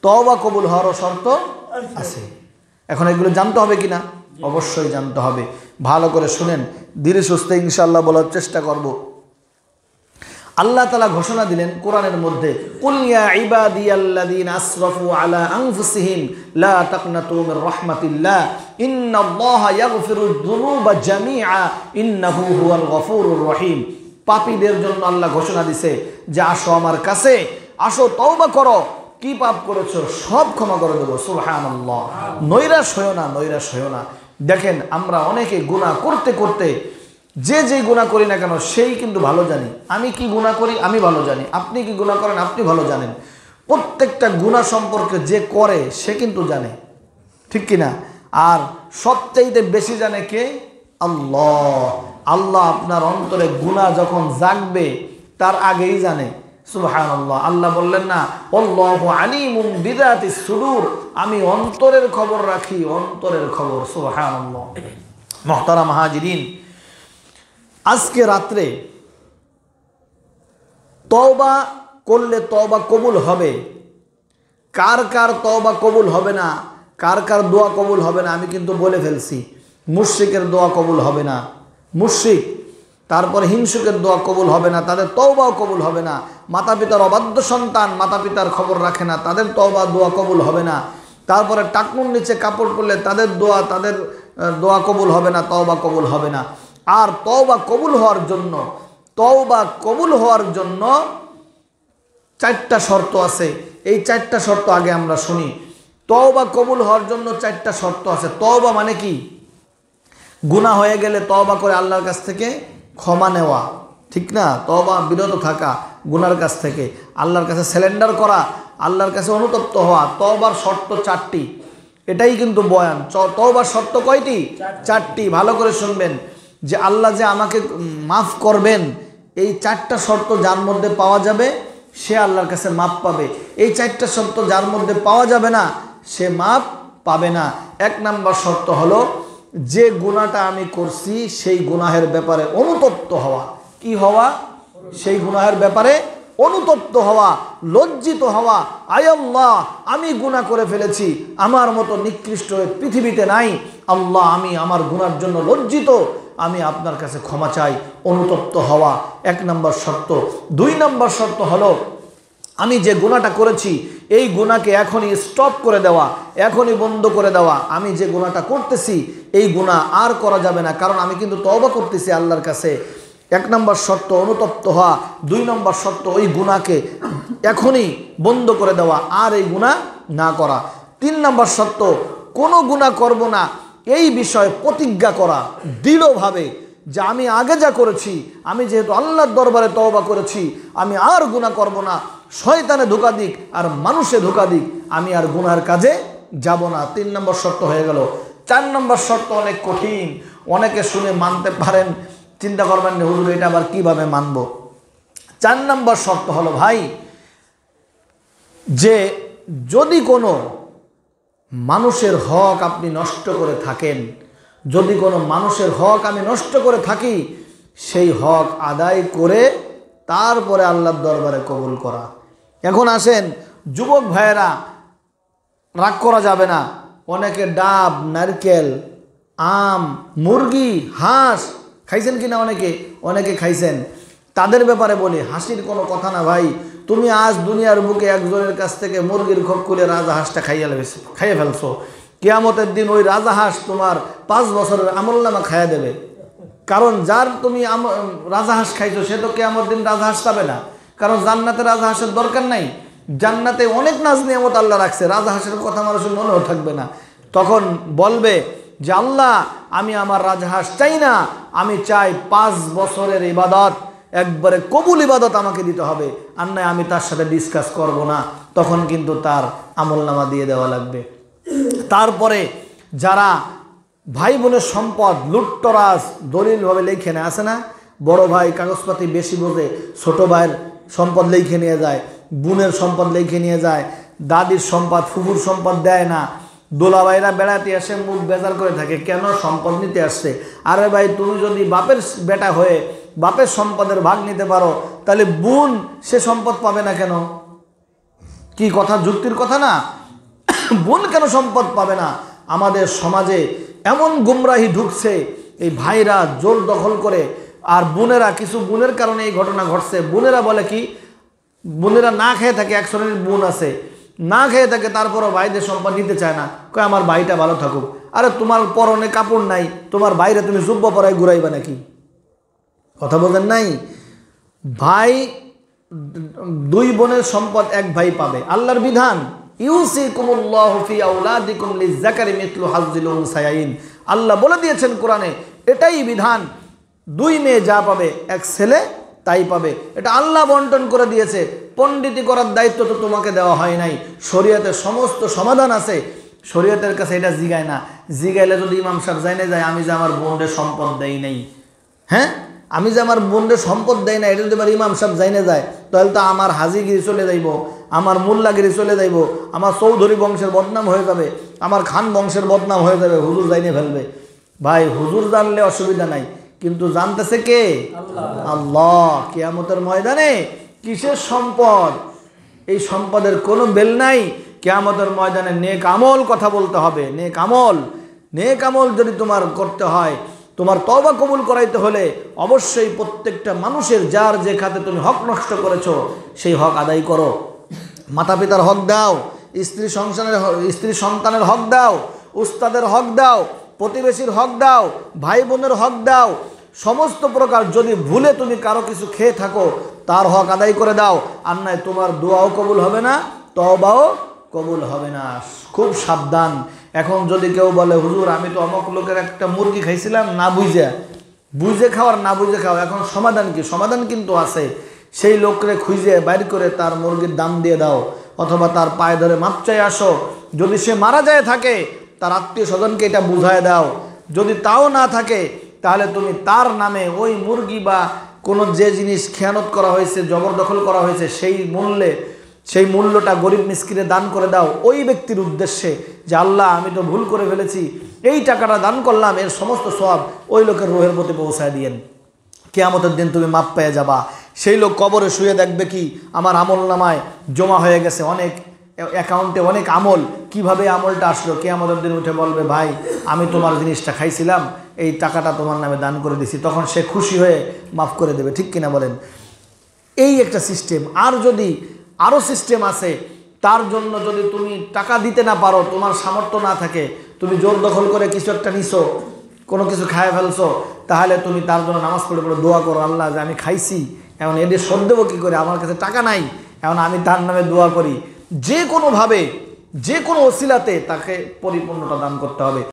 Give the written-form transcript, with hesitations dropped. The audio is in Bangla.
তওবা কবুল হওয়ারও শর্ত আছে। এখন এগুলো জানতে হবে কিনা? অবশ্যই জানতে হবে। ভালো করে শুনেন, ধীরে সুস্থে ইনশাআল্লাহ বলার চেষ্টা করব। আল্লাহ তাআলা ঘোষণা দিলেন কোরআনের মধ্যে, কুল ইয়া ইবাদিয়াল্লাযীনা আসরাফু আলা আনফুসিহিম লা তাকনাতু মির রাহমাতিল্লাহ ইন্নাল্লাহা ইয়াগফিরুয যুনুবা জামিআ ইন্নাহু হুয়াল গফুরুর রহিম। পাপীদের জন্য আল্লাহ ঘোষণা দিছে যে আসো আমার কাছে, আসো তওবা করো, কি পাপ করেছো সব ক্ষমা করে দেবো। সুবহানাল্লাহ। নৈরাশ হয়ো না, নৈরাশ হয়ো না। দেখেন আমরা অনেকে গুনাহ করতে করতে যে গুনাহ করি না কেন সেই কিন্তু ভালো জানি। আমি কি গুনাহ করি আমি ভালো জানি, আপনি কি গুনাহ করেন আপনি ভালো জানেন। প্রত্যেকটা গুনাহ সম্পর্কে যে করে সে কিন্তু জানে, ঠিক কিনা? আর সবচাইতে বেশি জানে কে? আল্লাহ। আল্লাহ আপনার অন্তরে গুনাহ যখন জাগবে তার আগেই জানে। সুবহানাল্লাহ। আল্লাহ বললেন না, আল্লাহু আলিমুম বিযাতিস সুদূর, আমি অন্তরের খবর রাখি, অন্তরের খবর। সুবহানাল্লাহ। মুহতারাম হাজিরিন, আজকে রাত্রে তওবা করলে তওবা কবুল হবে। কার কার তওবা কবুল হবে না, কার কার দোয়া কবুল হবে না আমি কিন্তু বলে ফেলছি। মুশরিকের দোয়া কবুল হবে না, মুশরিক, তারপরে হিংসুকের দোয়া কবুল হবে না, তাদের তওবাও কবুল হবে না। মাতা পিতার অবাধ্য সন্তান, মাতা পিতার খবর রাখে না, তাদের তওবা দোয়া কবুল হবে না। তারপরে টাকনুর নিচে কাপড় পরলে তাদের দোয়া কবুল হবে না, তওবা কবুল হবে না। আর তওবা কবুল হওয়ার জন্য চারটা শর্ত আছে। এই চারটা শর্ত আগে আমরা শুনি। তওবা কবুল হওয়ার জন্য চারটা শর্ত আছে। তওবা মানে কি? গুনাহ হয়ে গেলে তওবা করে আল্লাহর কাছ থেকে ক্ষমা নেওয়া, ঠিক না? তওবা বিরত থাকা গুনার কাছ থেকে, আল্লাহর কাছে সারেন্ডার করা, আল্লাহর কাছে অনুতপ্ত হওয়া। তওবার শর্ত চারটি, এটাই কিন্তু বয়ান। তওবার শর্ত কয়টি? চারটি। ভালো করে শুনবেন যে আল্লাহ যে আমাকে মাফ করবেন, এই চারটা শর্ত যার মধ্যে পাওয়া যাবে সে আল্লাহর কাছে মাফ পাবে। এই চারটা শর্ত যার মধ্যে পাওয়া যাবে না সে মাফ পাবে না। এক নাম্বার শর্ত হলো যে গুনাহটা আমি করছি সেই গুনাহের ব্যাপারে অনুতপ্ত হওয়া। কি হওয়া? সেই গুনাহের ব্যাপারে অনুতপ্ত হওয়া, লজ্জিত হওয়া। আয় আল্লাহ, আমি গুনাহ করে ফেলেছি, আমার মতো নিকৃষ্ট পৃথিবীতে নাই। আল্লাহ, আমি আমার গুনার জন্য লজ্জিত, আমি আপনার কাছে ক্ষমা চাই। অনুতপ্ত হওয়া এক নম্বর শর্ত। দুই নম্বর শর্ত হলো আমি যে গুনাহটা করেছি এই গুনাহকে এখনই স্টপ করে দেওয়া, এখনই বন্ধ করে দেওয়া। আমি যে গুনাহটা করতেছি এই গুনাহ আর করা যাবে না, কারণ আমি কিন্তু তওবা করতেছি আল্লাহর কাছে। এক নম্বর শর্ত অনুতপ্ত হওয়া। দুই নম্বর শর্ত ওই গুনাহকে এখনই বন্ধ করে দেওয়া, আর এই গুনাহ না করা। তিন নম্বর শর্ত কোনো গুনাহ করব না এই বিষয়ে প্রতিজ্ঞা করা দৃঢ়ভাবে, যে আমি আগে যা করেছি, আমি যেহেতু আল্লাহর দরবারে তওবা করেছি, আমি আর গুনাহ করব না। শয়তানে ধোঁকা দিক আর মানুষে ধোঁকা দিক, আমি আর গুনাহের কাজে যাব না। তিন নম্বর শর্ত হয়ে গেল। চার নম্বর শর্ত অনেক কঠিন, অনেকে শুনে মানতে পারেন, চিন্তা করবেন না হুজুর এটা আবার কিভাবে মানব। চার নম্বর শর্ত হলো ভাই, যে যদি কোনো মানুষের হক আপনি নষ্ট করে থাকেন, যদি কোনো মানুষের হক আমি নষ্ট করে থাকি, সেই হক আদায় করে তারপরে আল্লাহর দরবারে কবুল করা। এখন আসেন যুবক ভাইয়েরা, রাগ করা যাবে না। অনেকে ডাব, নারকেল, আম, মুরগি, হাঁস খাইছেন কিনা? অনেকে খাইছেন। তাদের ব্যাপারে বলি, হাসির কোনো কথা না ভাই। তুমি আজ দুনিয়ার বুকে একজনের কাছ থেকে মুরগির খোপ খুলে রাজাহাঁসটা খাইয়ে ফেলছো, কিয়ামতের দিন ওই রাজাহাঁস তোমার 5 বছরের আমলনামা খাইয়ে দেবে। কারণ যার তুমি রাজাহাঁস খাইছো সে তো কিয়ামতের দিন রাজাহাঁস পাবে না, কারণ জান্নাতে রাজাহাঁসের দরকার নাই। জান্নাতে অনেক নাজ নিয়ামত আল্লাহ রাখছে, রাজাহাঁসের কথা মানুষের মনেও থাকবে না। তখন বলবে যে আল্লাহ, আমি আমার রাজাহাঁস চাই না, আমি চাই 5 বছরের ইবাদত, একবারে কবুল ইবাদত আমাকে দিতে হবে, আর নয় আমি তার সাথে ডিসকাস করব না। তখন কিন্তু তার আমলনামা দিয়ে দেওয়া লাগবে। তারপরে যারা ভাই বোনের সম্পদ লুটতরাজ দলিলভাবে লিখে নেয়, আসে না, বড় ভাই কাগজপাতি বেশি বোঝে, ছোট ভাইয়ের সম্পদ লিখে নিয়ে যায়, বোনের সম্পদ লিখে নিয়ে যায়, দাদির সম্পদ, ফুফুর সম্পদ দেয় না। দোলাভাইরা বেড়াতে আসে মুখ বেজার করে থাকে, কেন? সম্পদ নিতে আসছে। আরে ভাই, তুমি যদি বাপের বেটা হয়ে বাপের সম্পদের ভাগ নিতে পারো, তাহলে বোন সে সম্পদ পাবে না কেন? কি কথা, যুক্তির কথা না? বোন কেন সম্পদ পাবে না? আমাদের সমাজে এমন গুমরাহি ঢুকছে, এই ভাইরা জোর দখল করে, আর বোনেরা, কিছু বোনের কারণে এই ঘটনা ঘটছে। বোনেরা বলে কি, বোনেরা না খেয়ে থাকে, এক শ্রেণীর বোন আছে না খেয়ে থাকে, তারপরও ভাইদের সম্পদ নিতে চায় না, কয় আমার ভাইটা ভালো থাকুক। আরে তোমার পরনে কাপড় নাই, তোমার বাইরে তুমি জুব্বা পরায় ঘুরাইবা নাকি? কথা বলেন নাই? ভাই, দুই বোনের সম্পদ এক ভাই পাবে, আল্লাহর বিধান। ইউসিকুমুল্লাহু ফি আওলাদিকুম লিয-যাকারি মিথলু হাজ্জিল উনসায়াইন, আল্লাহ বলে দিয়েছেন কোরআনে, এটাই বিধান। দুই মেয়ে যা পাবে, এক ছেলে তাই পাবে, এটা আল্লাহ বন্টন করে দিয়েছে। পণ্ডিতি করার দায়িত্ব তো তোমাকে দেওয়া হয় নাই। শরীয়তের সমস্ত সমাধান আছে, শরীয়তের কাছে এটা জিগায় না। জিগাইলে যদি ইমাম সাহেব জানে যায় আমি যে আমার বোনের সম্পদ দেই নাই, হ্যাঁ, আমি যে আমার বোনের সম্পদ দেয় না, এটা যদি আমার ইমাম সাহেব জানে যায়, তাহলে তো আমার হাজিগিরি চলে যাইব, আমার মোল্লাগিরি চলে যাইব, আমার চৌধুরী বংশের বদনাম হয়ে যাবে, আমার খান বংশের বদনাম হয়ে যাবে, হুজুর জাইনে ফেলবে। ভাই, হুজুর জানলে অসুবিধা নাই, কিন্তু জানতেছে কে? আল্লাহ। কিয়ামতের ময়দানে কিসের সম্পদ? এই সম্পদের কোনো বেল নাই। কিয়ামতের ময়দানে নেক আমল কথা বলতে হবে। নেক আমল, নেক আমল যদি তোমার করতে হয়, তোমার তওবা কবুল করাইতে হলে অবশ্যই প্রত্যেকটা মানুষের যার যে খাতে তুমি হক নষ্ট করেছো সেই হক আদায় করো। মাতা পিতার হক দাও, স্ত্রী সন্তানের হক দাও, উস্তাদের হক দাও, প্রতিবেশীর হক দাও, ভাই বোনের হক দাও। সমস্ত প্রকার যদি ভুলে তুমি কারো কিছু খেয়ে থাকো, তার হক আদায় করে দাও। আর নয় তোমার দোয়াও কবুল হবে না, তওবাও কবুল হবে না। খুব সাবধান। এখন যদি কেউ বলে হুজুর আমি তো অমুক লোকের একটা মুরগি খাইছিলাম না বুঝে খাওয়ার, না বুঝে খাওয়া, এখন সমাধান কি? সমাধান কিন্তু আছে। সেই লোকরে খুঁজে বাইর করে তার মুরগির দাম দিয়ে দাও, অথবা তার পায়ে ধরে মাপ চাই আসো। যদি সে মারা যায় থাকে, তার আত্মীয় স্বজনকে এটা বুঝায় দাও। যদি তাও না থাকে, তাহলে তুমি তার নামে ওই মুরগি বা কোনো যে জিনিস খেয়ানত করা হয়েছে, জবরদখল করা হয়েছে, সেই মূল্যটা গরিব মিসকিনে দান করে দাও, ওই ব্যক্তির উদ্দেশ্যে, যে আল্লাহ আমি তো ভুল করে ফেলেছি, এই টাকাটা দান করলাম, এর সমস্ত সওয়াব ওই লোকের রুহের প্রতি পৌঁছায় দিয়েন। কিয়ামতের দিন তুমি মাপ পেয়ে যাবা। সেই লোক কবরে শুয়ে দেখবে কি আমার আমল নামায় জমা হয়ে গেছে অনেক, অ্যাকাউন্টে অনেক আমল, কিভাবে আমলটা আসলো? কিয়ামতের দিন উঠে বলবে ভাই আমি তোমার জিনিসটা খাইছিলাম, এই টাকাটা তোমার নামে দান করে দিছি। তখন সে খুশি হয়ে মাফ করে দেবে, ঠিক কিনা বলেন? এই একটা সিস্টেম। আর যদি আরও সিস্টেম আছে, তার জন্য যদি তুমি টাকা দিতে না পারো, তোমার সামর্থ্য না থাকে, তুমি জোর দখল করে কিছু একটা নিছো, কোনো কিছু খায় ফেলছো, তাহলে তুমি তার জন্য নামাজ পড়ে পড়ে দোয়া করো, আল্লাহ যে আমি খাইছি, এখন এদের শোধ দেবো কী করে, আমার কাছে টাকা নাই, এখন আমি তার নামে দোয়া করি। যে কোনোভাবে, যে কোনো ওসিলাতে তাকে পরিপূর্ণতা দান করতে হবে।